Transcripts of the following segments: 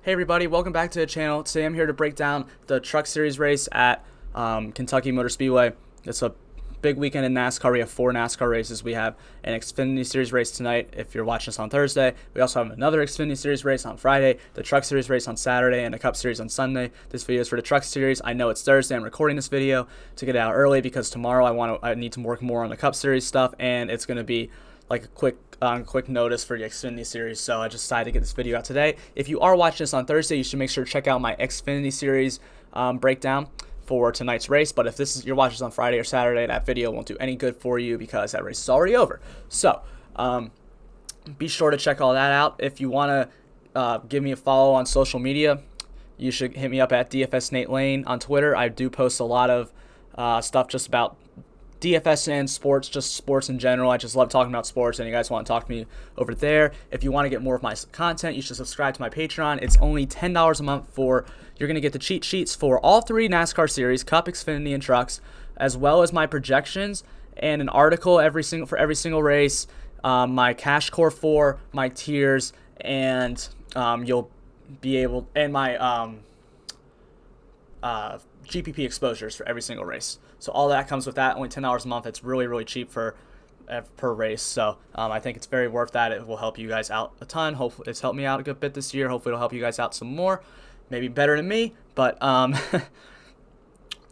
Hey everybody, welcome back to the channel. Today I'm here to break down the Truck Series race at Kentucky Motor Speedway. It's a big weekend in NASCAR. We have 4 NASCAR races. We have an Xfinity Series race tonight if you're watching us on Thursday. We also have another Xfinity Series race on Friday, the Truck Series race on Saturday, and the Cup Series on Sunday. This video is for the Truck Series. I know it's Thursday. I'm recording this video to get it out early because tomorrow I need to work more on the Cup Series stuff, and it's going to be like a quick notice for the Xfinity Series, so I just decided to get this video out today. If you are watching this on Thursday, you should make sure to check out my Xfinity Series breakdown for tonight's race. But if you're watching this on Friday or Saturday, that video won't do any good for you because that race is already over. So be sure to check all that out. If you want to give me a follow on social media, you should hit me up at DFS Nate Lane on Twitter. I do post a lot of stuff just about DFS and sports, just sports in general. I just love talking about sports, and you guys want to talk to me over there. If you want to get more of my content, you should subscribe to my Patreon. It's only $10 a month you're going to get the cheat sheets for all 3 NASCAR series, Cup, Xfinity, and Trucks, as well as my projections and an article for every single race, my cash core for my tiers, and you'll be able, and my GPP exposures for every single race. So all that comes with that. Only $10 a month. It's really, really cheap per race. So I think it's very worth that. It will help you guys out a ton. Hopefully it's helped me out a good bit this year. Hopefully it'll help you guys out some more. Maybe better than me. But and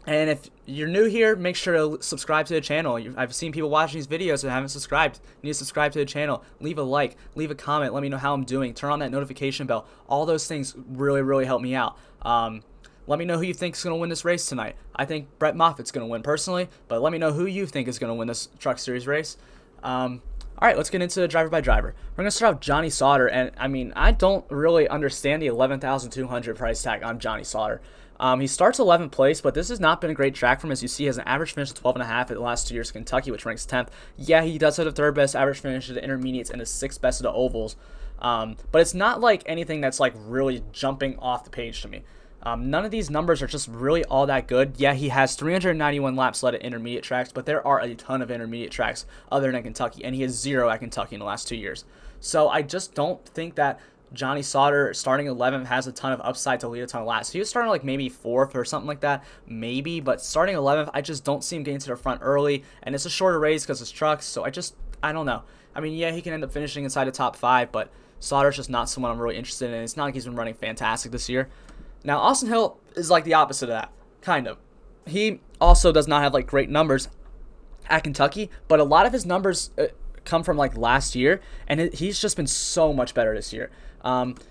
if you're new here, make sure to subscribe to the channel. I've seen people watching these videos that haven't subscribed. You need to subscribe to the channel. Leave a like. Leave a comment. Let me know how I'm doing. Turn on that notification bell. All those things really, really help me out. Let me know who you think is going to win this race tonight. I think Brett Moffitt's going to win personally, but let me know who you think is going to win this Truck Series race. All right, let's get into the driver by driver. We're going to start off Johnny Sauter, and I mean, I don't really understand the $11,200 price tag on Johnny Sauter. He starts 11th place, but this has not been a great track for him. As you see, he has an average finish of 12.5 at the last 2 years of Kentucky, which ranks 10th. Yeah, he does have the 3rd best average finish at the intermediates and the 6th best at the ovals. But it's not like anything that's like really jumping off the page to me. None of these numbers are just really all that good. Yeah, he has 391 laps led at intermediate tracks, but there are a ton of intermediate tracks other than Kentucky, and he has 0 at Kentucky in the last 2 years. So I just don't think that Johnny Sauter starting 11th has a ton of upside to lead a ton of laps. He was starting like maybe 4th or something like that, maybe, but starting 11th, I just don't see him getting to the front early, and it's a shorter race because it's trucks, so I don't know. I mean, yeah, he can end up finishing inside the top 5, but Sauter's just not someone I'm really interested in. It's not like he's been running fantastic this year. Now, Austin Hill is like the opposite of that, kind of. He also does not have like great numbers at Kentucky, but a lot of his numbers come from like last year, and he's just been so much better this year.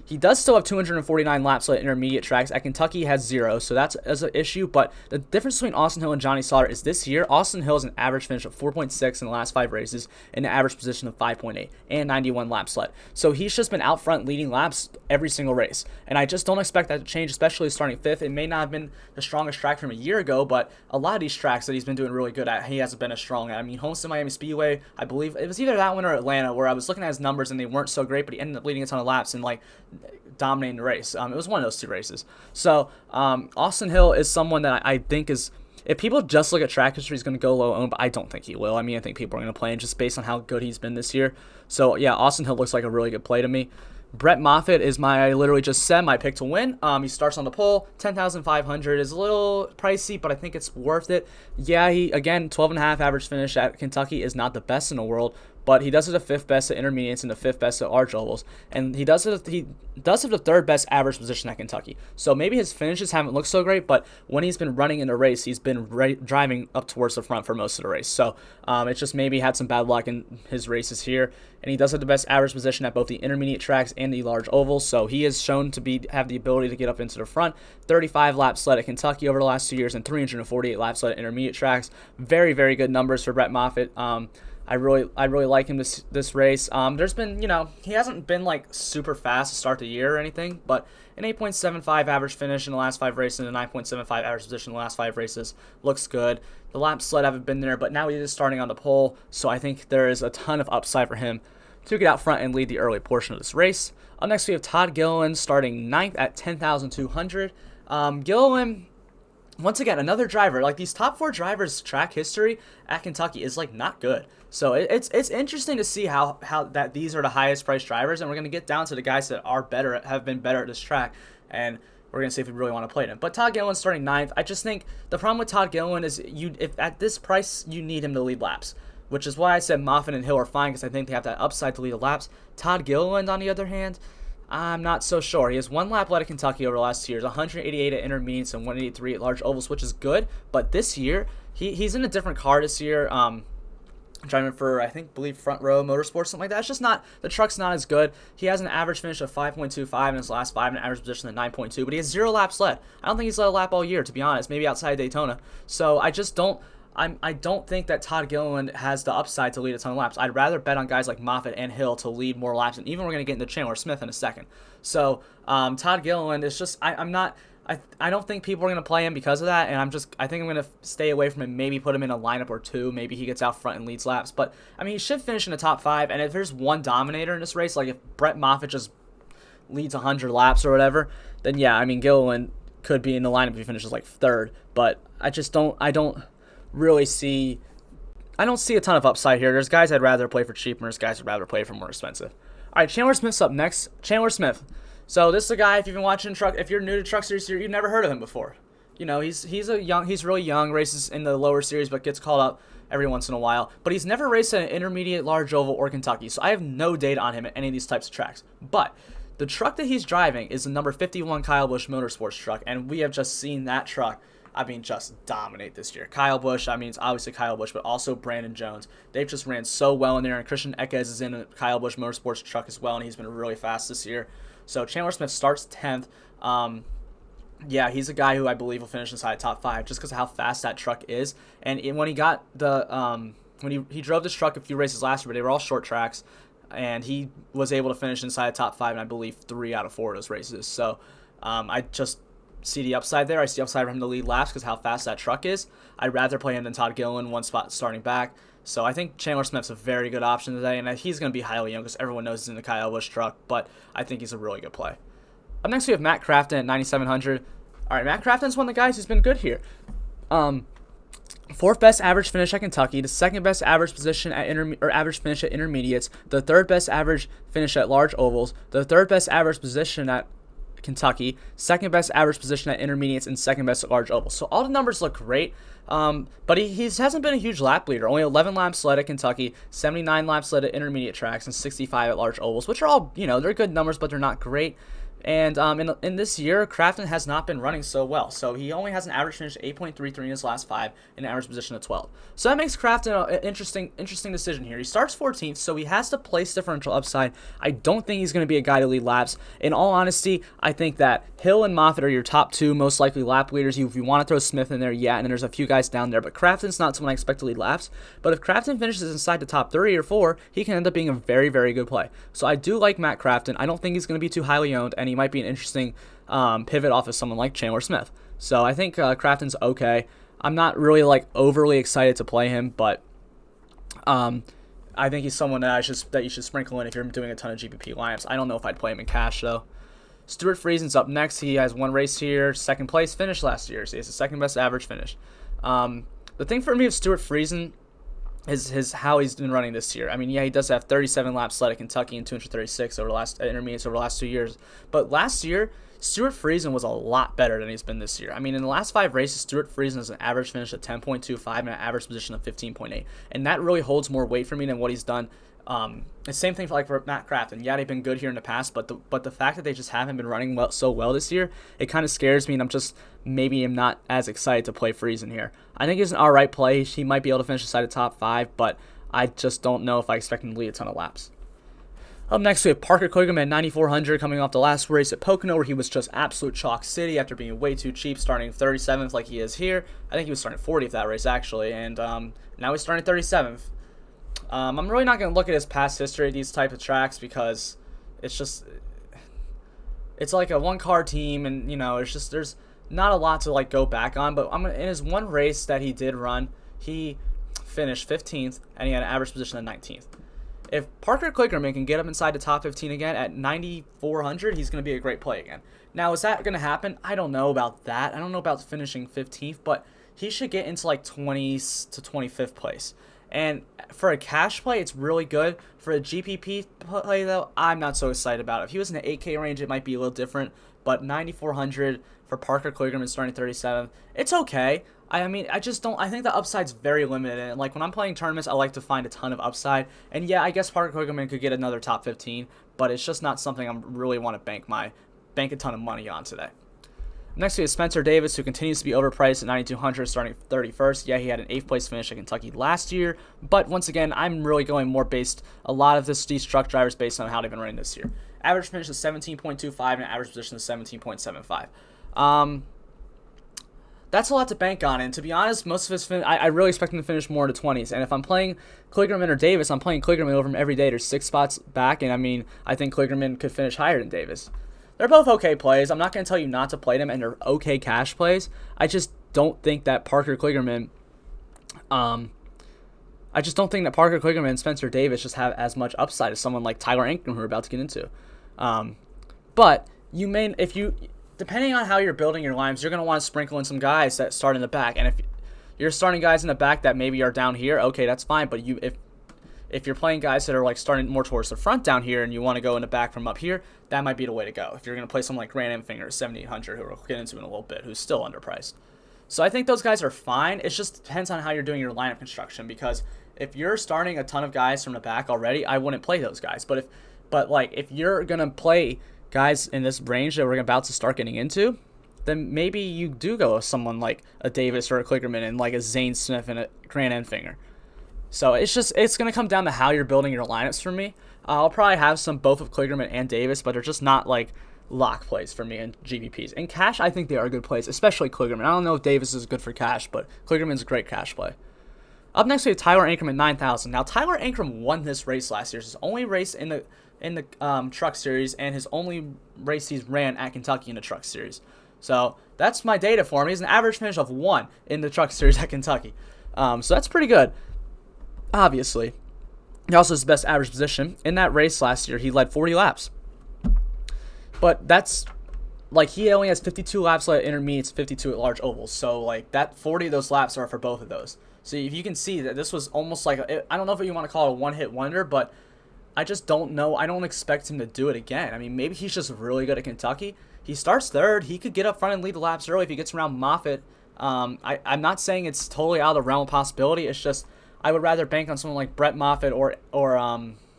He does still have 249 laps at intermediate tracks. At Kentucky, he has 0, so that's an issue. But the difference between Austin Hill and Johnny Sauter is this year, Austin Hill has an average finish of 4.6 in the last 5 races and an average position of 5.8 and 91 laps led. So he's just been out front leading laps every single race. And I just don't expect that to change, especially starting 5th. It may not have been the strongest track from a year ago, but a lot of these tracks that he's been doing really good at, he hasn't been as strong at. I mean, Homestead Miami Speedway, I believe it was either that one or Atlanta, where I was looking at his numbers and they weren't so great, but he ended up leading a ton of laps and like dominating the race. It was one of those 2 races. So Austin Hill is someone that I think is, if people just look at track history, he's going to go low owned, but I don't think he will. I mean, I think people are going to play him just based on how good he's been this year. So yeah, Austin Hill looks like a really good play to me. Brett Moffitt is I literally just said my pick to win. He starts on the pole. 10,500 is a little pricey, but I think it's worth it. Yeah, he, again, 12.5 average finish at Kentucky is not the best in the world, but he does have the 5th best at intermediates and the 5th best at large ovals, and he does have the 3rd best average position at Kentucky. So maybe his finishes haven't looked so great, but when he's been running in the race, he's been driving up towards the front for most of the race. So it's just maybe had some bad luck in his races here, and he does have the best average position at both the intermediate tracks and the large ovals. So he is shown to have the ability to get up into the front. 35 laps led at Kentucky over the last 2 years and 348 laps led at intermediate tracks. Very, very good numbers for Brett Moffitt. I really like him this race. There's been, he hasn't been like super fast to start the year or anything, but an 8.75 average finish in the last 5 races and a 9.75 average position in the last 5 races looks good. The laps led haven't been there, but now he is starting on the pole, so I think there is a ton of upside for him to get out front and lead the early portion of this race. Up next, we have Todd Gilliland starting 9th at 10,200. Gilliland once again, another driver. Like, these top 4 drivers' track history at Kentucky is like not good. So it's interesting to see how that these are the highest priced drivers, and we're gonna get down to the guys that are better, have been better at this track, and we're gonna see if we really want to play them. But Todd Gilliland's starting 9th. I just think the problem with Todd Gilliland is if at this price you need him to lead laps, which is why I said Moffitt and Hill are fine, because I think they have that upside to lead the laps. Todd Gilliland, on the other hand, I'm not so sure. He has 1 lap led at Kentucky over the last 2 years, 188 at intermediates and 183 at large ovals, which is good. But this year, he's in a different car this year. Driving for, I believe Front Row Motorsports, something like that. It's just not, the truck's not as good. He has an average finish of 5.25 in his last 5 and an average position of 9.2, but he has 0 laps led. I don't think he's led a lap all year, to be honest, maybe outside Daytona. So I just don't, I don't think that Todd Gilliland has the upside to lead a ton of laps. I'd rather bet on guys like Moffitt and Hill to lead more laps, and even we're going to get into Chandler Smith in a second. So Todd Gilliland is just, I don't think people are going to play him because of that, and I think I'm going to stay away from him, maybe put him in a lineup or 2, maybe he gets out front and leads laps. But, I mean, he should finish in the top 5, and if there's one dominator in this race, like if Brett Moffitt just leads 100 laps or whatever, then yeah, I mean, Gilliland could be in the lineup if he finishes like 3rd, but I don't really see, I don't see a ton of upside here. There's guys I'd rather play for cheap, and there's guys I'd rather play for more expensive. All right, Chandler Smith's up next. Chandler Smith. So this is a guy, if you've been watching truck, if you're new to Truck Series, you've never heard of him before. You know, he's really young, races in the lower series, but gets called up every once in a while. But he's never raced at an intermediate, large oval, or Kentucky, so I have no data on him at any of these types of tracks. But the truck that he's driving is the number 51 Kyle Busch Motorsports truck, and we have just seen that truck, just dominate this year. Kyle Busch, it's obviously Kyle Busch, but also Brandon Jones. They've just ran so well in there, and Christian Ekiz is in a Kyle Busch Motorsports truck as well, and he's been really fast this year. So Chandler Smith starts 10th. Yeah, he's a guy who I believe will finish inside top 5 just because of how fast that truck is. And when he got the when he drove this truck a few races last year, but they were all short tracks, and he was able to finish inside the top 5, and I believe 3 out of 4 of those races. So I just see the upside there. I see upside for him to lead laps because how fast that truck is. I'd rather play him than Todd Gilliland, 1 spot starting back. So I think Chandler Smith's a very good option today, and he's going to be highly owned because everyone knows he's in the Kyle Busch truck, but I think he's a really good play. Up next, we have Matt Crafton at 9,700. All right, Matt Crafton's one of the guys who's been good here. 4th best average finish at Kentucky, the 2nd best average position at average finish at intermediates, the 3rd best average finish at large ovals, the 3rd best average position at Kentucky, 2nd best average position at intermediates, and 2nd best at large ovals. So all the numbers look great, but he hasn't been a huge lap leader. Only 11 laps led at Kentucky, 79 laps led at intermediate tracks, and 65 at large ovals, which are all, they're good numbers, but they're not great. And in this year, Crafton has not been running so well. So he only has an average finish of 8.33 in his last 5 and an average position of 12. So that makes Crafton an interesting decision here. He starts 14th, so he has to place differential upside. I don't think he's going to be a guy to lead laps. In all honesty, I think that Hill and Moffitt are your top 2 most likely lap leaders. If you want to throw Smith in there, yeah, and then there's a few guys down there. But Crafton's not someone I expect to lead laps. But if Crafton finishes inside the top 3 or 4, he can end up being a very, very good play. So I do like Matt Crafton. I don't think he's going to be too highly owned, and he might be an interesting pivot off of someone like Chandler Smith. So I think Crafton's okay. I'm not really overly excited to play him, but I think he's someone that you should sprinkle in if you're doing a ton of GPP lineups. I don't know if I'd play him in cash though. Stewart Friesen's up next. He has 1 race here, 2nd place finish last year, so he has the 2nd best average finish. The thing for me with Stewart Friesen is how he's been running this year. Yeah, he does have 37 laps led at Kentucky and 236 over the last intermediates over the last 2 years. But last year, Stewart Friesen was a lot better than he's been this year. In the last 5 races, Stewart Friesen has an average finish of 10.25 and an average position of 15.8. And that really holds more weight for me than what he's done. The same thing for Matt Crafton. Yeah, they've been good here in the past, but the fact that they just haven't been running so well this year, it kind of scares me, and I'm not as excited to play Friesen here. I think he's an alright play. He might be able to finish inside the top 5, but I just don't know if I expect him to lead a ton of laps. Up next, we have Parker Koigum at 9,400, coming off the last race at Pocono, where he was just absolute chalk city after being way too cheap, starting 37th like he is here. I think he was starting 40th that race, actually, and now he's starting 37th. I'm really not going to look at his past history at these type of tracks because it's like a one-car team, and there's not a lot to go back on. But in his 1 race that he did run, he finished 15th, and he had an average position of 19th. If Parker Kligerman can get up inside the top 15 again at 9,400, he's going to be a great play again. Now, is that going to happen? I don't know about that. I don't know about finishing 15th, but he should get into like 20th to 25th place. And for a cash play, it's really good. For a GPP play, though, I'm not so excited about it. If he was in the 8K range, it might be a little different. But 9,400 for Parker Kligerman starting 37th, it's okay. I mean, I just don't. I think the upside's very limited. And like when I'm playing tournaments, I like to find a ton of upside. And yeah, I guess Parker Kligerman could get another top 15, but it's just not something I really want to bank a ton of money on today. Next we have Spencer Davis, who continues to be overpriced at 9,200, starting 31st. Yeah, he had an 8th place finish at Kentucky last year, but once again, I'm really going more based a lot of these truck drivers based on how they've been running this year. Average finish is 17.25 and average position is 17.75. That's a lot to bank on, and to be honest, most of his I really expect him to finish more in the 20s. And if I'm playing Kligerman or Davis, I'm playing Kligerman over him every day. There's 6 spots back, and I mean, I think Kligerman could finish higher than Davis. They're both okay plays. I'm not going to tell you not to play them, and they're okay cash plays. I just don't think that Parker Kligerman, and Spencer Davis just have as much upside as someone like Tyler Ankrum, who we're about to get into. But you may, depending on how you're building your lines, you're going to want to sprinkle in some guys that start in the back. And if you're starting guys in the back that maybe are down here, okay, that's fine. But if you're playing guys that are like starting more towards the front down here and you want to go in the back from up here, that might be the way to go. If you're going to play someone like Grant Enfinger, 7,800, who we'll get into in a little bit, who's still underpriced. So I think those guys are fine. It just depends on how you're doing your lineup construction, because if you're starting a ton of guys from the back already, I wouldn't play those guys. But if you're going to play guys in this range that we're about to start getting into, then maybe you do go with someone like a Davis or a Kligerman and like a Zane Smith and a Grant Enfinger. So it's going to come down to how you're building your lineups for me. I'll probably have both of Kligerman and Davis, but they're just not like lock plays for me in GPPs. In cash, I think they are good plays, especially Kligerman. I don't know if Davis is good for cash, but Kligerman's a great cash play. Up next, we have Tyler Ankrum at 9,000. Now, Tyler Ankrum won this race last year. It's his only race in the Truck Series, and his only race he's ran at Kentucky in the Truck Series. So that's my data for him. He has an average finish of 1 in the Truck Series at Kentucky. So that's pretty good. Obviously, he also has the best average position. In that race last year, he led 40 laps. But that's, like, he only has 52 laps at intermediates, 52 at large ovals. So, like, that 40 of those laps are for both of those. So if you can see that this was almost like, I don't know if you want to call it a one-hit wonder, but I just don't know. I don't expect him to do it again. I mean, maybe he's just really good at Kentucky. He starts third. He could get up front and lead the laps early if he gets around Moffitt. I'm not saying it's totally out of the realm of possibility. It's just I would rather bank on someone like Brett Moffitt or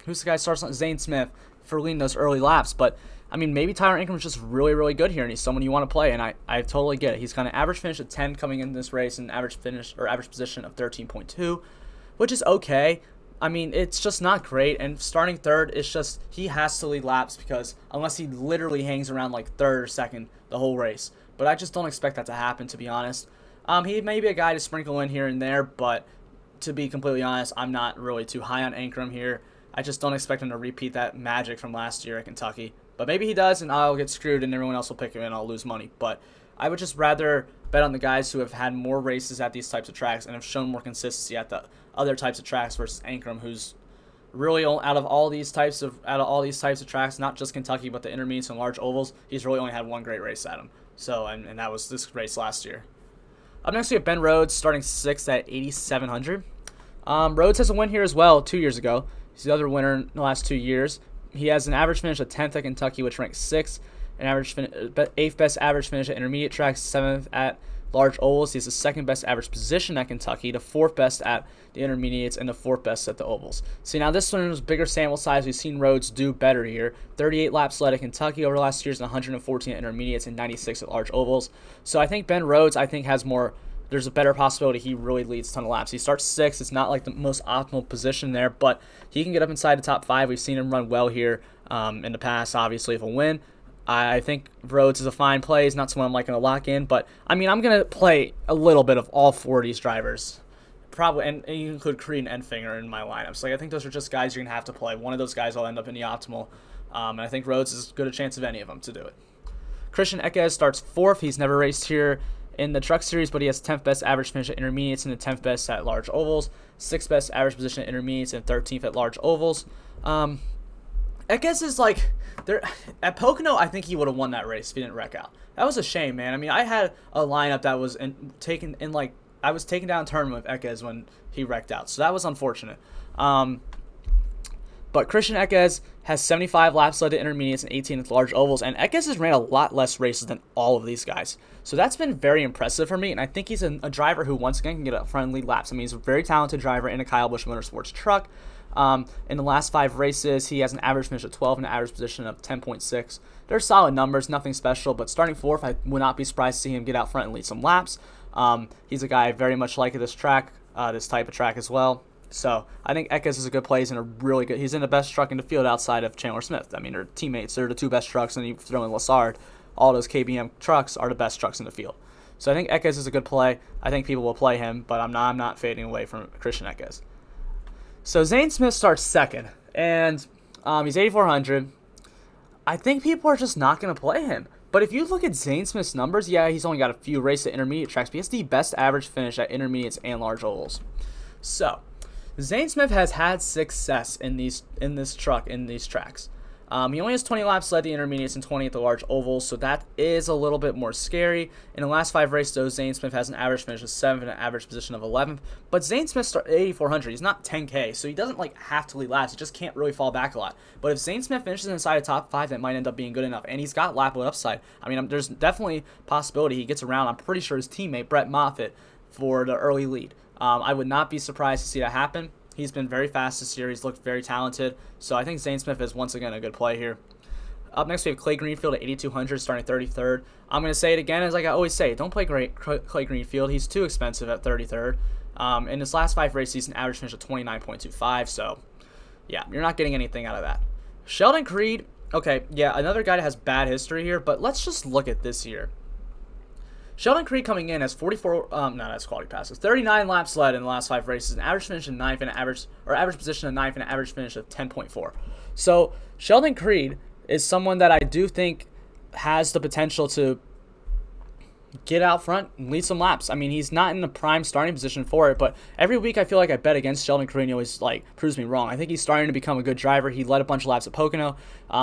who's the guy starts on Zane Smith for leading those early laps. But I mean, maybe Tyler Ankrum is just really, really good here, and he's someone you want to play, and I totally get it. He's got an average finish of 10 coming in this race, and average position of 13.2, which is okay. I mean, it's just not great, and starting third, it's just he has to lead laps, because unless he literally hangs around like third or second the whole race. But I just don't expect that to happen, to be honest. He may be a guy to sprinkle in here and there, but to be completely honest, I'm not really too high on Ankrum here. I just don't expect him to repeat that magic from last year at Kentucky. But maybe he does, and I'll get screwed, and everyone else will pick him, and I'll lose money. But I would just rather bet on the guys who have had more races at these types of tracks and have shown more consistency at the other types of tracks versus Ankrum, who's really out of all these types of tracks, not just Kentucky, but the intermediates and large ovals, he's really only had one great race at them. So, and that was this race last year. Up next, we have Ben Rhodes starting 6th at 8,700. Rhodes has a win here as well 2 years ago. He's the other winner in the last 2 years. He has an average finish of 10th at Kentucky, which ranks 6th. An average 8th best average finish at intermediate tracks, 7th at large ovals. He has the 2nd best average position at Kentucky, the 4th best at the intermediates, and the 4th best at the ovals. See, now this one is bigger sample size. We've seen Rhodes do better here. 38 laps led at Kentucky over the last years, and 114 at intermediates, and 96 at large ovals. So I think Ben Rhodes, has more. There's a better possibility he really leads a ton of laps. He starts 6th. It's not like the most optimal position there, but he can get up inside the top 5. We've seen him run well here in the past, obviously, if a win. I think Rhodes is a fine play. He's not someone I'm going to lock in, but I mean, I'm going to play a little bit of all 4 of these drivers. Probably, and you include Crete and Enfinger in my lineups. Like, I think those are just guys you're going to have to play. One of those guys will end up in the optimal, and I think Rhodes is as good a chance of any of them to do it. Christian Ekiz starts 4th. He's never raced here in the Truck Series, but he has 10th best average finish at intermediates and the 10th best at large ovals, 6th best average position at intermediates, and 13th at large ovals. Ekiz is like, there at Pocono, I think he would have won that race if he didn't wreck out. That was a shame, man. I mean, I had a lineup that was I was taking down a tournament with Ekiz when he wrecked out, so that was unfortunate. But Christian Ekiz has 75 laps led to intermediates and 18 at large ovals, and Ekiz has ran a lot less races than all of these guys. So that's been very impressive for me, and I think he's a driver who, once again, can get up front and lead laps. I mean, he's a very talented driver in a Kyle Busch Motorsports truck. In the last 5 races, he has an average finish of 12 and an average position of 10.6. They're solid numbers, nothing special, but starting 4th, I would not be surprised to see him get out front and lead some laps. He's a guy I very much like at this track, this type of track as well. So I think Ekiz is a good play. He's in the best truck in the field outside of Chandler Smith. I mean, they're teammates. They're the 2 best trucks, and you throw in Lassard. All those KBM trucks are the best trucks in the field. So I think Ekiz is a good play. I think people will play him, but I'm not fading away from Christian Ekiz. So Zane Smith starts 2nd, and he's 8,400. I think people are just not going to play him. But if you look at Zane Smith's numbers, yeah, he's only got a few races at intermediate tracks, but he has the best average finish at intermediates and large ovals. So Zane Smith has had success in these tracks. He only has 20 laps led the intermediates and 20 at the large ovals, so that is a little bit more scary. In the last 5 races, though, Zane Smith has an average finish of 7th and an average position of 11th. But Zane Smith started 8,400. He's not 10K, so he doesn't have to lead laps. He just can't really fall back a lot. But if Zane Smith finishes inside the top 5, that might end up being good enough. And he's got lap upside. I mean, there's definitely possibility he gets around. I'm pretty sure his teammate Brett Moffitt for the early lead. I would not be surprised to see that happen. He's been very fast this year. He's looked very talented. So I think Zane Smith is once again a good play here. Up next, we have Clay Greenfield at 8,200, starting 33rd. I'm going to say it again, as I always say, don't play Clay Greenfield. He's too expensive at 33rd. In his last 5 races, he's an average finish of 29.25. So, yeah, you're not getting anything out of that. Sheldon Crete, okay, yeah, another guy that has bad history here, but let's just look at this year. Sheldon Crete coming in as 39 laps led in the last 5 races, an average finish of 9th and average position of 9th and an average finish of 10.4. So Sheldon Crete is someone that I do think has the potential to get out front and lead some laps. I mean, he's not in the prime starting position for it, but every week I feel like I bet against Sheldon Crete and he always proves me wrong. I think he's starting to become a good driver. He led a bunch of laps at Pocono.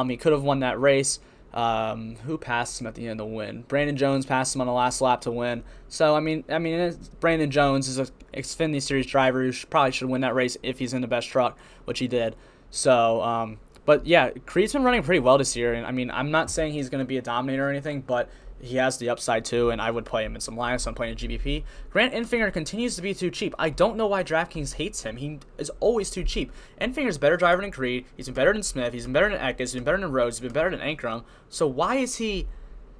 He could have won that race. Who passed him at the end to win? Brandon Jones passed him on the last lap to win. So I mean, Brandon Jones is a Xfinity Series driver who probably should win that race if he's in the best truck, which he did. So, but yeah, Creed's been running pretty well this year, and I mean, I'm not saying he's going to be a dominator or anything, but he has the upside too, and I would play him in some lineups. So I'm playing a GBP. Grant Enfinger continues to be too cheap. I don't know why DraftKings hates him. He is always too cheap. Enfinger's a better driver than Crete. He's been better than Smith. He's been better than Ekiz. He's been better than Rhodes. He's been better than Ankrum. So why is he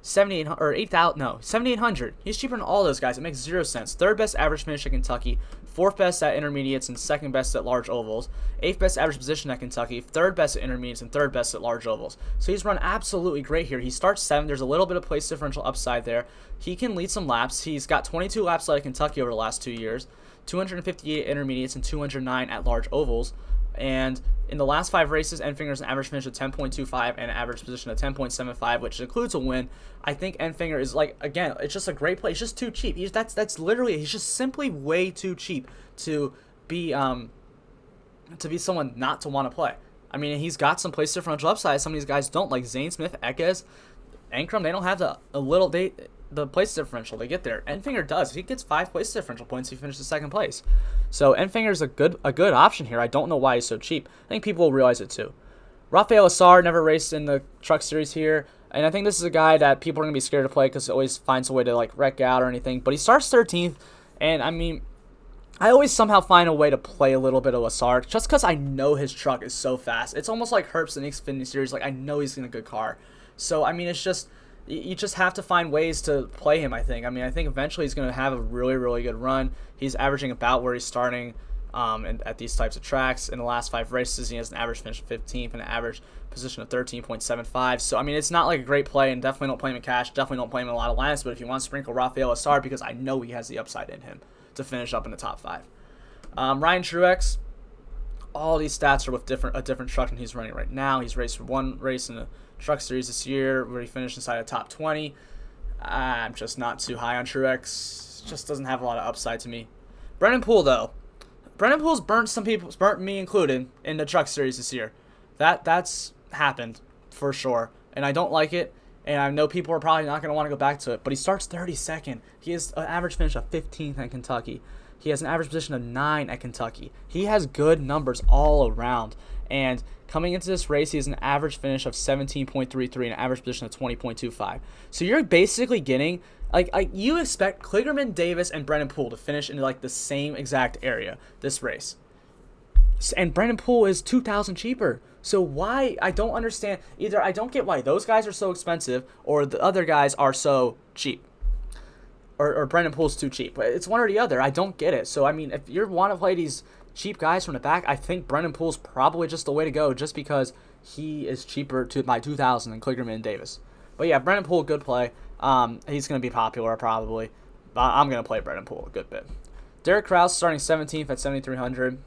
7,800 or 8,000? No, 7,800. He's cheaper than all those guys. It makes 0 sense. 3rd best average finish at Kentucky, 4th best at intermediates, and 2nd best at large ovals. 8th best average position at Kentucky, 3rd best at intermediates, and 3rd best at large ovals. So he's run absolutely great here. He starts 7th. There's a little bit of place differential upside there. He can lead some laps. He's got 22 laps led at Kentucky over the last 2 years, 258 intermediates, and 209 at large ovals. And in the last 5 races, Enfinger's an average finish of 10.25 and an average position of 10.75, which includes a win. I think Enfinger is again, it's just a great play. He's just too cheap. He's just simply way too cheap to be someone not to want to play. I mean, he's got some place differential upside. Some of these guys don't, like Zane Smith, Ekiz, Ankrum. They don't have the place differential to get there. Enfinger does. He gets 5 place differential points. He finishes 2nd place. So Enfinger's a good option here. I don't know why he's so cheap. I think people will realize it too. Rafael Lassard never raced in the Truck Series here, and I think this is a guy that people are gonna be scared to play because he always finds a way to wreck out or anything. But he starts 13th, and I mean, I always somehow find a way to play a little bit of Lassard just because I know his truck is so fast. It's almost like Herbst in the Xfinity Series. I know he's in a good car. So I mean, it's just. You just have to find ways to play him, I think. I mean, I think eventually he's going to have a really, really good run. He's averaging about where he's starting at these types of tracks. In the last 5 races, he has an average finish of 15th and an average position of 13.75. So, I mean, it's not like a great play, and definitely don't play him in cash. Definitely don't play him in a lot of lineups. But if you want to sprinkle Rafael Lassard, because I know he has the upside in him to finish up in the top 5. Ryan Truex, all these stats are with a different truck than he's running right now. He's raced 1 race in the Truck Series this year where he finished inside the top 20. I'm just not too high on Truex. Just doesn't have a lot of upside to me. Brennan Poole, though. Brennan Poole's burnt some people, burnt me included, in the Truck Series this year. That's happened for sure, and I don't like it. And I know people are probably not going to want to go back to it, but he starts 32nd. He has an average finish of 15th at Kentucky. He has an average position of 9 at Kentucky. He has good numbers all around. And coming into this race, he has an average finish of 17.33 and an average position of 20.25. So you're basically getting, like you expect Kligerman, Davis, and Brennan Poole to finish in like the same exact area this race. And Brennan Poole is $2,000 cheaper. So why? I don't understand. Either I don't get why those guys are so expensive or the other guys are so cheap. Or Brennan Poole's too cheap. It's one or the other. I don't get it. So, I mean, if you want to play these cheap guys from the back, I think Brennan Poole's probably just the way to go just because he is cheaper by $2,000 than Kligerman and Davis. But, yeah, Brennan Poole, good play. He's going to be popular probably. But I'm going to play Brennan Poole a good bit. Derek Kraus starting 17th at 7,300.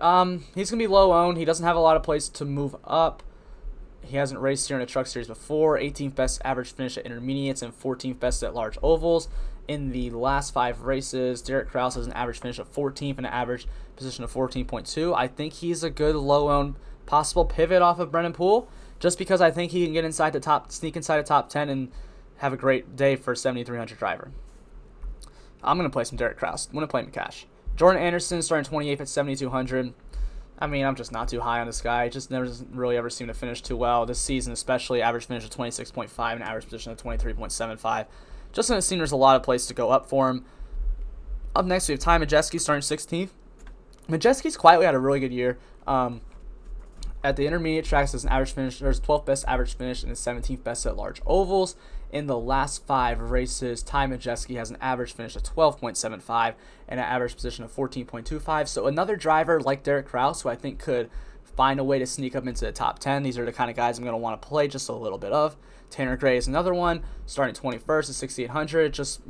He's going to be low owned. He doesn't have a lot of place to move up. He hasn't raced here in a Truck Series before. 18th best average finish at intermediates and 14th best at large ovals. In the last 5 races, Derek Kraus has an average finish of 14th and an average position of 14.2. I think he's a good low-owned possible pivot off of Brennan Poole, just because I think he can get inside the top, sneak inside the top 10 and have a great day for a 7,300 driver. I'm going to play some Derek Kraus. I'm going to play him in cash. Jordan Anderson starting 28th at 7,200. I mean, I'm just not too high on this guy. Just never really ever seemed to finish too well. This season especially, average finish of 26.5 and average position of 23.75. Just doesn't seem there's a lot of place to go up for him. Up next, we have Ty Majeski starting 16th. Majeski's quietly had a really good year. At the intermediate tracks, has an average finish. There's 12th best average finish and the 17th best at large ovals. In the last 5 races, Ty Majeski has an average finish of 12.75 and an average position of 14.25. So another driver like Derek Kraus, who I think could find a way to sneak up into the top 10. These are the kind of guys I'm going to want to play just a little bit of. Tanner Gray is another one, starting 21st at 6,800. Just,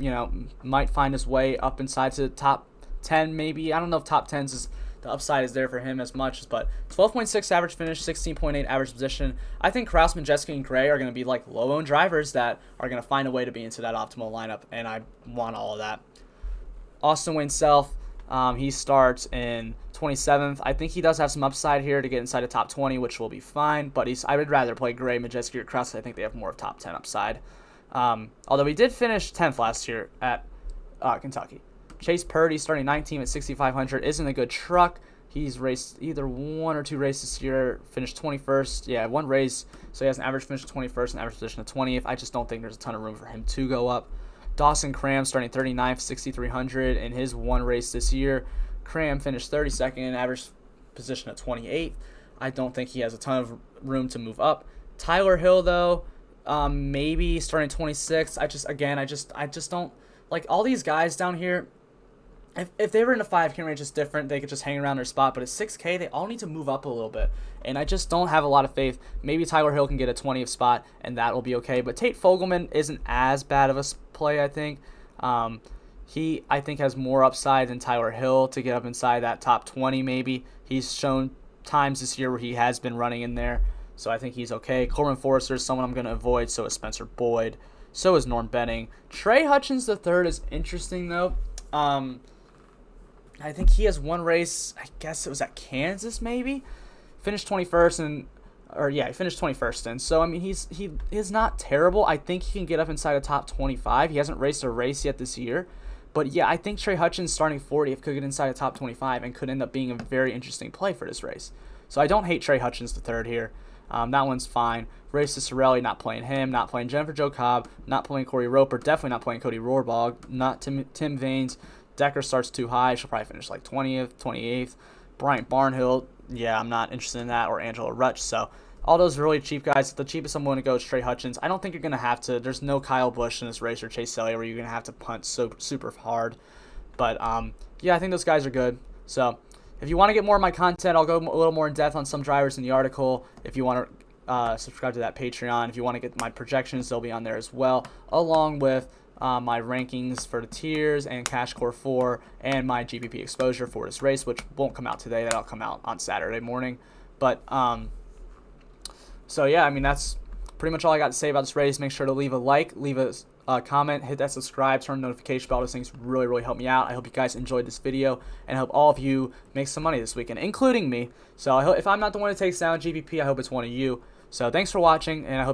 might find his way up inside to the top 10 maybe. I don't know if top 10s is the upside is there for him as much, but 12.6 average finish, 16.8 average position. I think Kraus, Majeski, and Gray are going to be like low-owned drivers that are going to find a way to be into that optimal lineup, and I want all of that. Austin Wayne Self, he starts in 27th. I think he does have some upside here to get inside the top 20, which will be fine, but I would rather play Gray, Majeski, or Kraus. I think they have more of top 10 upside. Although he did finish 10th last year at Kentucky. Chase Purdy starting 19th at 6,500 isn't a good truck. He's raced either 1 or 2 races this year, finished 21st. Yeah, 1 race, so he has an average finish of 21st and average position of 20th. I just don't think there's a ton of room for him to go up. Dawson Cram starting 39th, 6,300 in his 1 race this year. Cram finished 32nd, average position of 28th. I don't think he has a ton of room to move up. Tyler Hill, though, maybe starting 26th. I just don't like all these guys down here. If they were in a 5K range, it's different. They could just hang around their spot. But at 6K, they all need to move up a little bit. And I just don't have a lot of faith. Maybe Tyler Hill can get a 20th spot, and that will be okay. But Tate Fogelman isn't as bad of a play, I think. He, I think, has more upside than Tyler Hill to get up inside that top 20 maybe. He's shown times this year where he has been running in there. So I think he's okay. Corbin Forrester is someone I'm going to avoid. So is Spencer Boyd. So is Norm Benning. Trey Hutchins III is interesting, though. I think he has 1 race, I guess it was at Kansas maybe, finished 21st he finished 21st. And so, I mean, he is not terrible. I think he can get up inside the top 25. He hasn't raced a race yet this year. But yeah, I think Trey Hutchins starting 40th could get inside the top 25 and could end up being a very interesting play for this race. So I don't hate Trey Hutchins III here. That one's fine. Race to Sorelli, not playing him, not playing Jennifer Jo Cobb, not playing Corey Roper, definitely not playing Cody Rohrbach, not Tim Vaines. Decker starts too high. She'll probably finish like 20th, 28th. Bryant Barnhill, yeah, I'm not interested in that, or Angela Rutsch. So all those really cheap guys. The cheapest I'm going to go is Trey Hutchins. I don't think you're going to have to. There's no Kyle Busch in this race or Chase Elliott where you're going to have to punt so super hard. But, yeah, I think those guys are good. So if you want to get more of my content, I'll go a little more in depth on some drivers in the article. If you want to subscribe to that Patreon. If you want to get my projections, they'll be on there as well, along with my rankings for the tiers and Cash Core 4 and my GPP exposure for this race, which won't come out today. That'll come out on Saturday morning. But so yeah, I mean that's pretty much all I got to say about this race. Make sure to leave a like, leave a comment, hit that subscribe, turn on the notification bell. Those things really, really help me out. I hope you guys enjoyed this video, and I hope all of you make some money this weekend, including me. So I hope, if I'm not the one that takes down GPP, I hope it's one of you. So thanks for watching, and I hope